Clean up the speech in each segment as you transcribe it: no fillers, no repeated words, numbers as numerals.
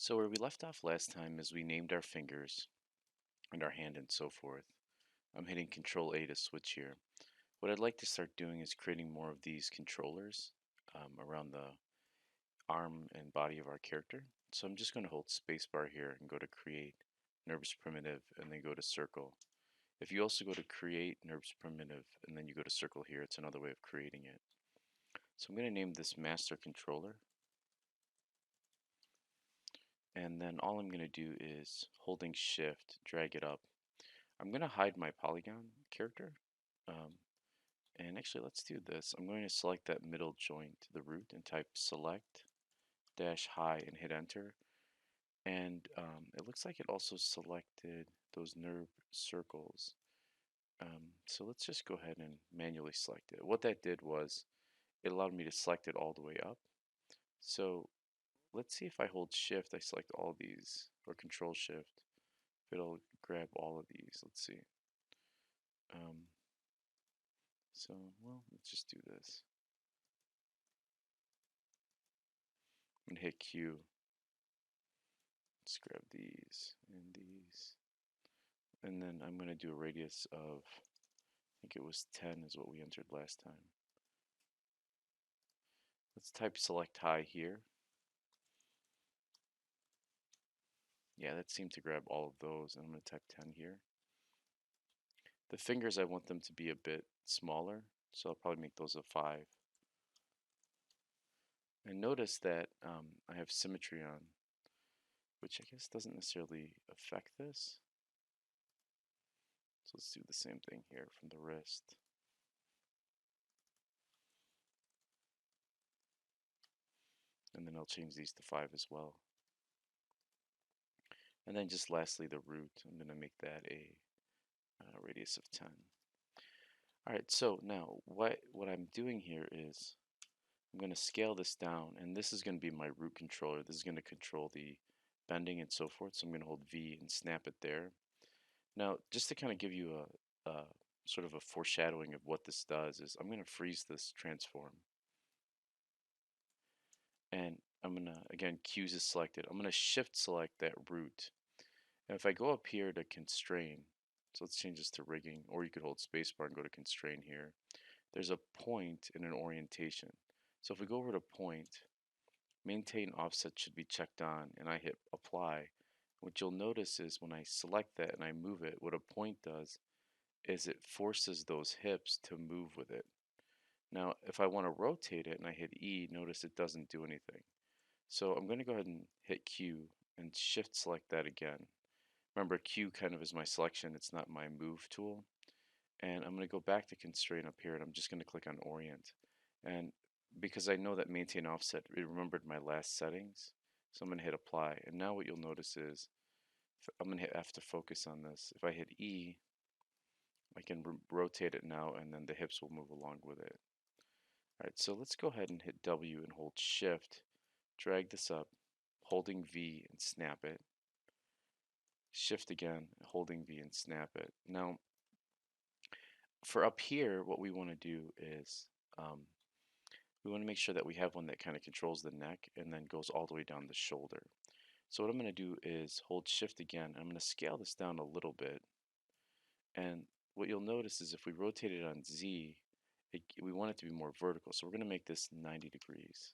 So where we left off last time is we named our fingers and our hand and so forth. I'm hitting Control A to switch here. What I'd like to start doing is creating more of these controllers around the arm and body of our character. So I'm just going to hold spacebar here and go to Create, Nervous Primitive, and then go to Circle. If you also go to Create, Nervous Primitive, and then you go to Circle here, it's another way of creating it. So I'm going to name this Master Controller. And then all I'm going to do is holding Shift, drag it up. I'm going to hide my polygon character. Um, and actually, let's do this. I'm going to select that middle joint, the root, and type select dash high and hit enter. And it looks like it also selected those nerve circles. So let's just go ahead and manually select it. What that did was it allowed me to select it all the way up. So let's see if I hold shift, I select all these, or control shift, if it'll grab all of these. Let's see. Um, well, let's just do this. I'm gonna hit Q. Let's grab these and these. And then I'm gonna do a radius of, I think it was 10 is what we entered last time. Let's type select high here. Yeah, that seemed to grab all of those. And I'm gonna type 10 here. The fingers, I want them to be a bit smaller, so I'll probably make those a 5. And notice that I have symmetry on, which I guess doesn't necessarily affect this. So let's do the same thing here from the wrist. And then I'll change these to 5 as well. And then just lastly, the root, I'm going to make that a radius of 10. All right, so now what I'm doing here is I'm going to scale this down, and this is going to be my root controller. This is going to control the bending and so forth. So I'm going to hold V and snap it there. Now, just to kind of give you a sort of a foreshadowing of what this does is I'm going to freeze this transform. And I'm going to, again, Q's is selected. I'm going to shift select that root. And if I go up here to constrain, so let's change this to rigging, or you could hold spacebar and go to constrain here. There's a point and an orientation. So if we go over to point, maintain offset should be checked on, and I hit apply. What you'll notice is when I select that and I move it, what a point does is it forces those hips to move with it. Now, if I want to rotate it and I hit E, notice it doesn't do anything. So I'm going to go ahead and hit Q and shift select that again. Remember, Q kind of is my selection, it's not my move tool. And I'm going to go back to constraint up here, and I'm just going to click on orient. And because I know that maintain offset, it remembered my last settings, so I'm going to hit apply. And now what you'll notice is, I'm going to hit F to focus on this. If I hit E, I can rotate it now, and then the hips will move along with it. All right, so let's go ahead and hit W and hold shift, drag this up, holding V and snap it. Shift again, holding V and snap it. Now, for up here, what we want to do is we want to make sure that we have one that kind of controls the neck and then goes all the way down the shoulder. So what I'm going to do is hold shift again. I'm going to scale this down a little bit. And what you'll notice is if we rotate it on Z, we want it to be more vertical. So we're going to make this 90 degrees.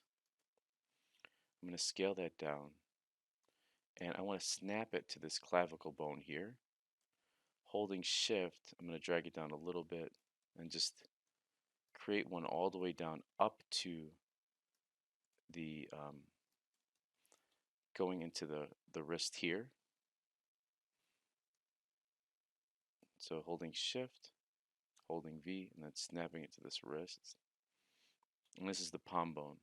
I'm going to scale that down. And I want to snap it to this clavicle bone here. Holding shift, I'm going to drag it down a little bit and just create one all the way down up to the going into the wrist here. So holding shift, holding V, and then snapping it to this wrist. And this is the palm bone.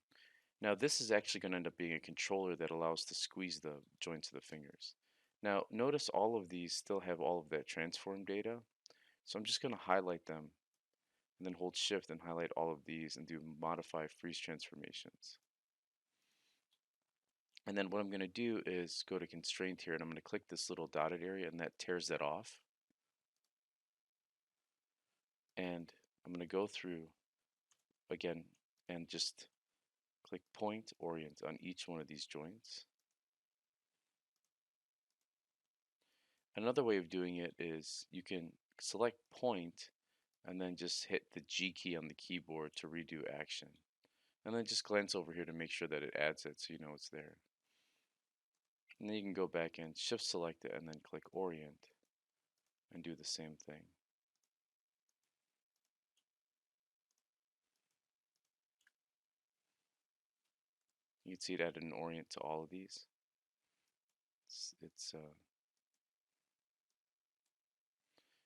Now this is actually going to end up being a controller that allows to squeeze the joints of the fingers. Now notice all of these still have all of that transform data. So I'm just going to highlight them and then hold shift and highlight all of these and do modify freeze transformations. And then what I'm going to do is go to constraint here, and I'm going to click this little dotted area, and that tears that off. And I'm going to go through again and just click point orient on each one of these joints. Another way of doing it is you can select point and then just hit the G key on the keyboard to redo action. And then just glance over here to make sure that it adds it so you know it's there. And then you can go back and shift select it and then click orient and do the same thing. You can see it added an orient to all of these.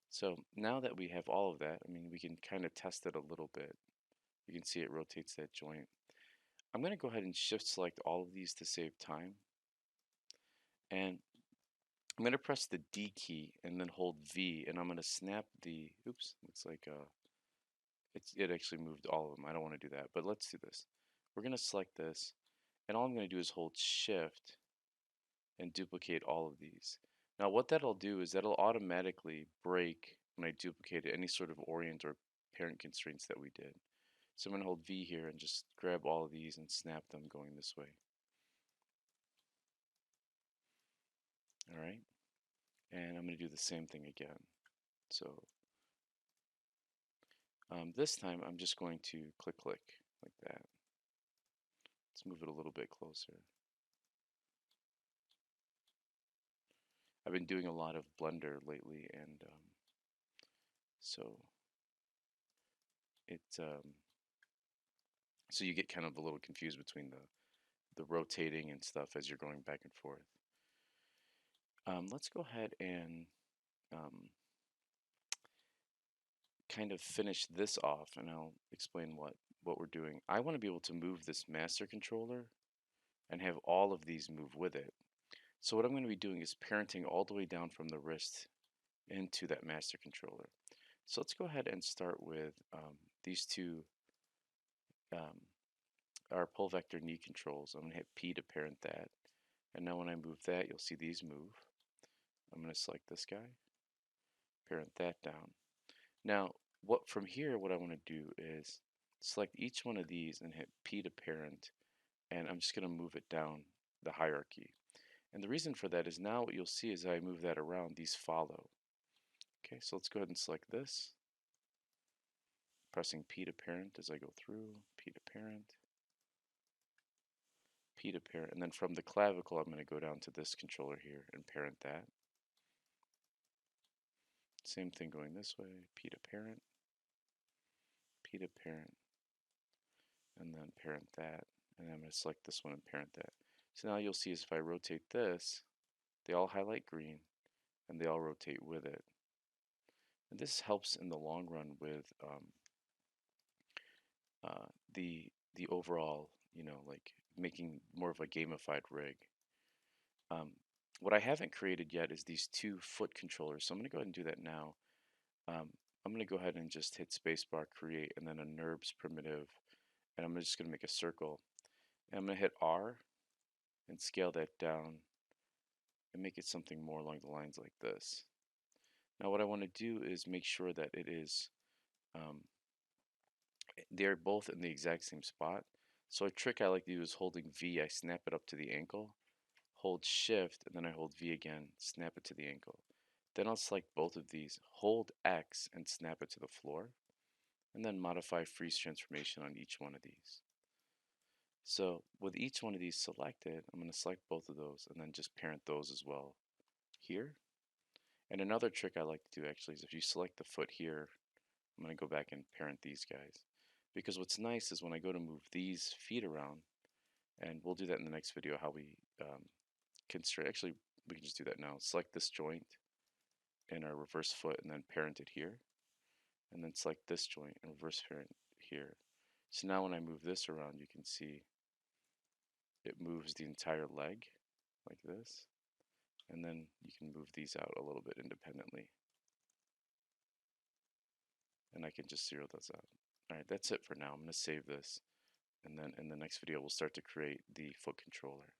So now that we have all of that, I mean, we can kind of test it a little bit. You can see it rotates that joint. I'm going to go ahead and shift select all of these to save time. And I'm going to press the D key and then hold V, and I'm going to snap the, oops, looks like it actually moved all of them. I don't want to do that, but let's do this. We're going to select this, and all I'm going to do is hold Shift and duplicate all of these. Now what that'll do is that'll automatically break when I duplicate any sort of orient or parent constraints that we did. So I'm going to hold V here and just grab all of these and snap them going this way. All right, and I'm going to do the same thing again. So this time I'm just going to click like that. Let's move it a little bit closer. I've been doing a lot of Blender lately, and so it so you get kind of a little confused between the rotating and stuff as you're going back and forth. Let's go ahead and um, kind of finish this off, and I'll explain what we're doing. I want to be able to move this master controller and have all of these move with it. So what I'm going to be doing is parenting all the way down from the wrist into that master controller. So let's go ahead and start with these two um, our pull vector knee controls. I'm going to hit P to parent that. And now when I move that, you'll see these move. I'm going to select this guy, parent that down. Now, from here, what I want to do is select each one of these and hit P to parent, and I'm just going to move it down the hierarchy. And the reason for that is now what you'll see as I move that around, these follow. Okay, so let's go ahead and select this, pressing P to parent as I go through, P to parent, P to parent, and then from the clavicle, I'm going to go down to this controller here and parent that. Same thing going this way, P to parent, P to parent, and then parent that. And I'm going to select this one and parent that. So now you'll see is if I rotate this, they all highlight green and they all rotate with it. And this helps in the long run with the overall, like making more of a gamified rig. Um, what I haven't created yet is these two foot controllers. So I'm going to go ahead and do that now. Um, I'm going to go ahead and just hit spacebar, create, and then a NURBS primitive. And I'm just going to make a circle. And I'm going to hit R and scale that down and make it something more along the lines like this. Now what I want to do is make sure that it is, they're both in the exact same spot. So a trick I like to do is holding V, I snap it up to the ankle, hold shift, and then I hold V again, snap it to the ankle. Then I'll select both of these, hold X and snap it to the floor, and then modify freeze transformation on each one of these. So with each one of these selected, I'm going to select both of those and then just parent those as well here. And another trick I like to do actually is if you select the foot here, I'm going to go back and parent these guys. Because what's nice is when I go to move these feet around, and we'll do that in the next video, how we constrain, actually we can just do that now. Select this joint in our reverse foot and then parent it here. And then select this joint and reverse parent here. So now when I move this around, you can see it moves the entire leg like this. And then you can move these out a little bit independently. And I can just zero those out. Alright, that's it for now. I'm going to save this. And then in the next video, we'll start to create the foot controller.